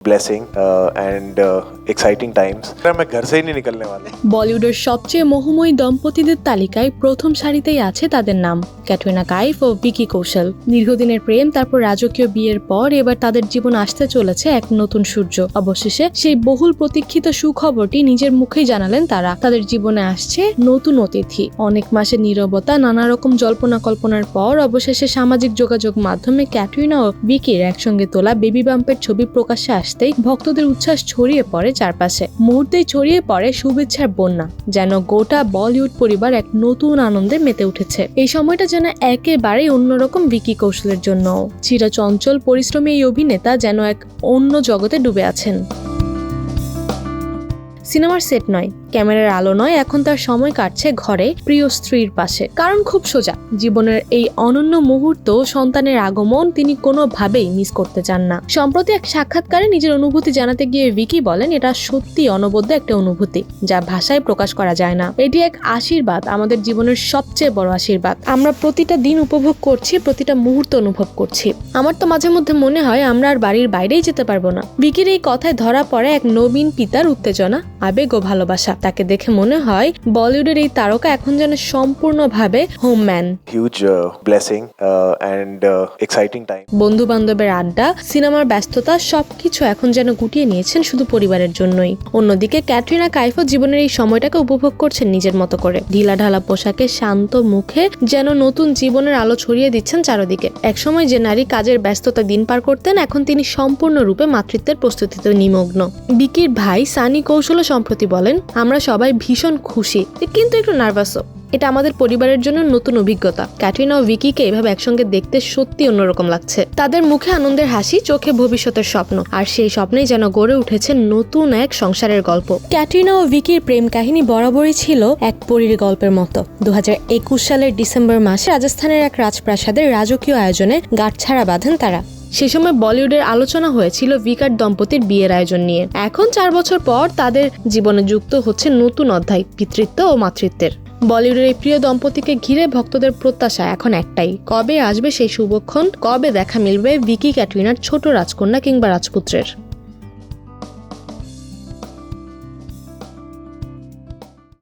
blessing and exciting times. मैं घर से ही नहीं निकलने वाला। বলিউডের সবচেয়ে মোহময়ী দম্পতিদের তালিকায় প্রথম সারিতেই আছে তাদের নাম ক্যাটরিনা কাইফ ও ভিকি কৌশল। দীর্ঘদিনের প্রেম, তারপর রাজকীয় বিয়ের পর এবার তাদের জীবন আসতে চলেছে এক নতুন সূর্য। অবশেষে সেই বহুল প্রতীক্ষিত সুখবরটি নিজের মুখেই জানালেন তারা। তাদের জীবনে আসছে নতুন অতিথি। অনেক মাসের নীরবতা, নানা রকম জল্পনা কল্পনার পর অবশেষে সামাজিক যোগাযোগ মাধ্যমে ক্যাটরিনা ও ভিকির একসঙ্গে তোলা বেবি বাম্পের ছবি প্রকাশ্যে আসতেই ভক্তদের উচ্ছ্বাস ছড়িয়ে পড়ে চারপাশে। মুহূর্তেই ছড়িয়ে পড়ে শুভেচ্ছার বন্যা, যেন গোটা বলিউড পরিবার এক নতুন আনন্দে মেতে উঠেছে। এই সময়টা যেন একেবারেই অন্যরকম ভিকি কৌশলের জন্য। চিরচঞ্চল পরিশ্রমী এই অভিনেতা যেন এক অন্য জগতে ডুবে আছেন। সিনেমার সেট নয়, ক্যামেরার আলো নয়, এখন তার সময় কাটছে ঘরে প্রিয় স্ত্রীর পাশে। কারণ খুব সোজা, জীবনের এই অনন্য মুহূর্ত, সন্তানের আগমন তিনি কোনোভাবেই মিস করতে চান না। সম্প্রতি এক সাক্ষাৎকারে নিজের অনুভূতি জানাতে গিয়ে ভিকি বলেন, এটা সত্যি অনবদ্য একটা অনুভূতি যা ভাষায় প্রকাশ করা যায় না। এটি এক আশীর্বাদ, আমাদের জীবনের সবচেয়ে বড় আশীর্বাদ। আমরা প্রতিটা দিন উপভোগ করছি, প্রতিটা মুহূর্ত অনুভব করছি। আমার তো মাঝে মধ্যে মনে হয় আমরা আর বাড়ির বাইরেই যেতে পারবো না। ভিকির এই কথায় ধরা পড়ে এক নবীন পিতার উত্তেজনা, আবেগ ও ভালোবাসা। তাকে দেখে মনে হয় বলিউডের এই তারকা এখন যেন সম্পূর্ণভাবে home man. Huge blessing and exciting time. বন্ধু বান্ধবের আড্ডা, সিনেমার ব্যস্ততা সবকিছু এখন যেন গুটিয়ে নিয়েছেন শুধু পরিবারের জন্যই। অন্যদিকে ক্যাটরিনা কাইফও জীবনের এই সময়টাকে উপভোগ করছেন নিজের মতো করে। ঢিলাঢালা পোশাকে, শান্ত মুখে যেন নতুন জীবনের আলো ছড়িয়ে দিচ্ছেন চারদিকে। একসময় যে নারী কাজের ব্যস্ততা দিন পার করতেন, এখন তিনি সম্পূর্ণরূপে মাতৃত্বের প্রস্তুতিতে নিমগ্ন। ভিকির ভাই সানি কৌশল সম্প্রতি বলেন, আমরা সবাই ভীষণ খুশি কিন্তু একটু নার্ভাসও। এটা আমাদের পরিবারের জন্য নতুন অভিজ্ঞতা। ক্যাটরিনা ও ভিকিকে এভাবে একসঙ্গে দেখতে সত্যি অন্যরকম লাগছে। তাদের মুখে আনন্দের হাসি, চোখে ভবিষ্যতের স্বপ্ন, আর সেই স্বপ্নেই যেন গড়ে উঠেছে নতুন এক সংসারের গল্প। ক্যাটরিনা ও ভিকির প্রেম কাহিনী বরাবরই ছিল এক পরীর গল্পের মতো। 2021 সালের ডিসেম্বর মাসে রাজস্থানের এক রাজপ্রাসাদের রাজকীয় আয়োজনে গাঁটছড়া বাঁধেন তারা। সে সময় বলিউডের আলোচনা হয়েছিল ভিকার দম্পতির বিয়ের আয়োজন নিয়ে। এখন 4 বছর পর তাদের জীবনে যুক্ত হচ্ছে নতুন অধ্যায়, পিতৃত্ব ও মাতৃত্বের। বলিউডের এই প্রিয় দম্পতিকে ঘিরে ভক্তদের প্রত্যাশা এখন একটাই, কবে আসবে সেই শুভক্ষণ, কবে দেখা মিলবে ভিকি ক্যাটরিনার ছোট রাজকন্যা কিংবা রাজপুত্রের।